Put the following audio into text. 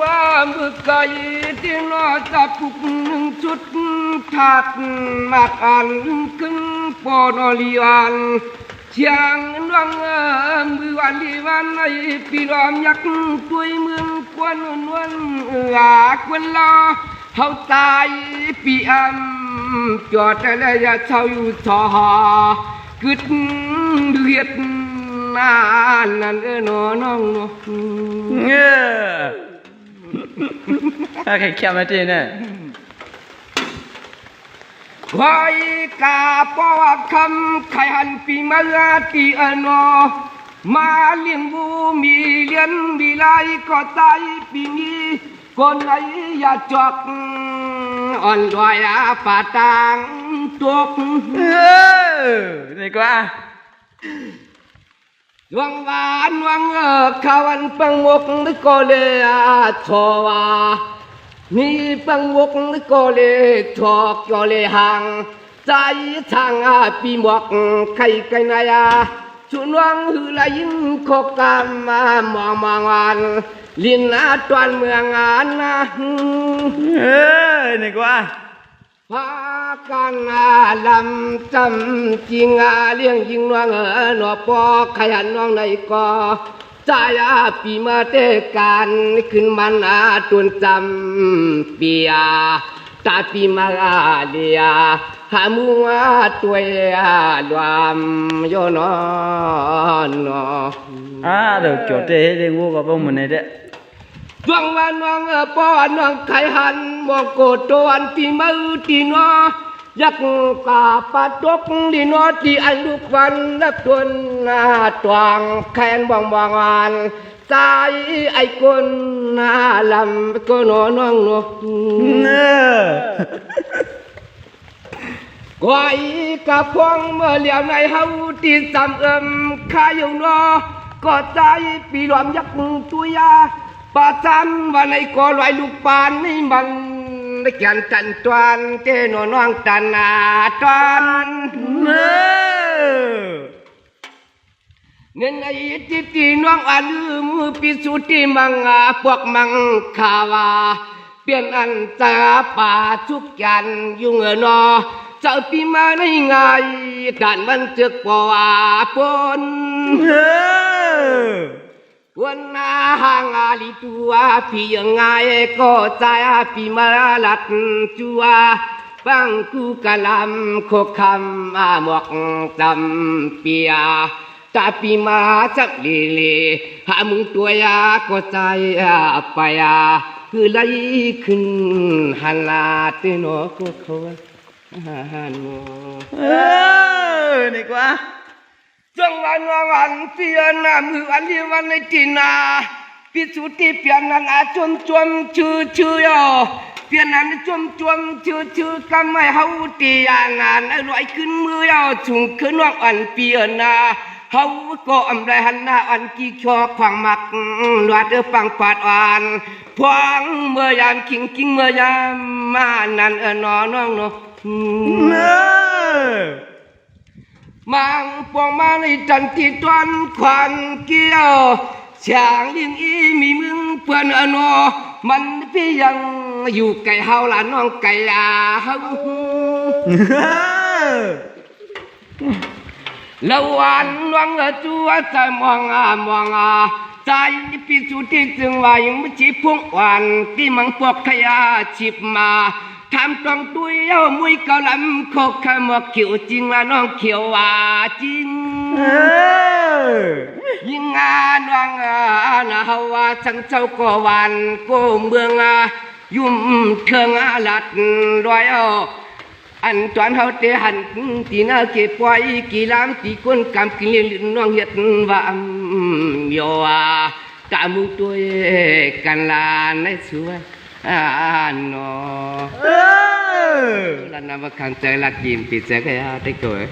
ว่ามือไก่ที่นอจับปุกหนึ่งชุดถัดมาอันขึ้นปอนอลีวันเชียงวังมือวันลีวันไอปีรอมยักษ์ตุยเมืองควนนวลควนลอเขาตายปีอันจอดแต่ยาเช่าอยู่ทอกึดเดือดนานนั่นน้องน้องใครเขียนมาจีเนี่ยไว้กาปอคำไข่หันปีมาตีอนอมาเลี้ยงบูมีเลี้ยนมีลายก็ตายปีนี้คนไหนอย่าจอกอ่อนลอยป่าตางตกนี่กว่าวังวานวังขาวันปังวกนึกก็เลยชอวานี่ปังวกนึกก็เลยทอกก็เลยห่างใจทางปีหมวกใครไกนายชุนวังหือลายินขกามามองวันลินตวนเมืองนะนี่กว่าพากันลำจำจริงเลี้ยงยิงน้องหนอปอขยันน้องในก็ใจปีมาเตกันขึ้นมันตุนจำปีตาปีมาเลียหามัวตัวรวมโยนอนเดี๋ยวจดเรื่องงูกับพวกมันนี่เด้ดวงวันน้องปอนน้องไข่หันมองโกดตัวอันที่มือที่นอยักกาปะตกดีนอที่อันลูกวันนับตัวตวงแขนบองวันใจไอ้คนลำก็นอน้องนกกวายกับพงเมื่อเหลียวในเฮาที่จำข้าอยู่นอก็ใจปีหลอมยักตัวยาปาจันวันในกอลอยลูกปานนี่มันแก่นตันตวนเจนน้องตันตวนเงินไอ้ที่น้องอันมือพิสุทธิมังพวกมังขาวาเปลี่ยนอันตาป่าทุกยันยุ่งนอเจ้าปีมาในไงด่านมันจึกปวาปนวันนาหางาลิตัวพี่ยังไงก็ใจพี่มาลัดจัวบังกูกะลำโคคำหมวกจำเปียตาพี่มาจับลีลีหามึงตัวยาก็ใจไปคือไล่ขึ้นหันลาเตโนก็เขาหันนี่กว่าจังวันวันเปียนามืออันที่วันในจีนาพิสุทธิเปียนันจมจมชื่อยอเปียนันจมจมชื่อกำไม่เฮาตีงานอร่อยขึ้นมือยอชุ่มขึ้นว่าอันเปียนาเฮาก็อำไรหันหน้าอันกี่ชอบฟังมักหลวดฟังปาดอ่านพวงเมื่อยามคิงเมื่อยามมานั่นน้องมังปองมาในจันทิตวันควันเกี่ยวช่างยิงมีมึงเพื่อนอนอมันพี่ยังอยู่ไก่เฮาละน้องไก่เฮาละวันวังจัวใจมองใจพิสุทธิจึงว่ายังไม่จีพุ่งวันที่มังพวกขยะฉิบมาทำตรงตุยเอามุยเกาลำโคกขมวกเขียวจริงละน้องเขียวว่าจริงยิ่งงานวังเฮาว่าสังเจ้าก็วันก็เมืองยุ่มเทิงลัดรอยอันตอนเฮาเตหันตีน่าเก็บไว้กี่ล้ำตีก้นกำกินเลี้ยงน้องเฮ็ดว่าโยตามุงตัวกันลาในสวยno là nằm ở khăn chơi là chìm thì sẽ cái đấy rồi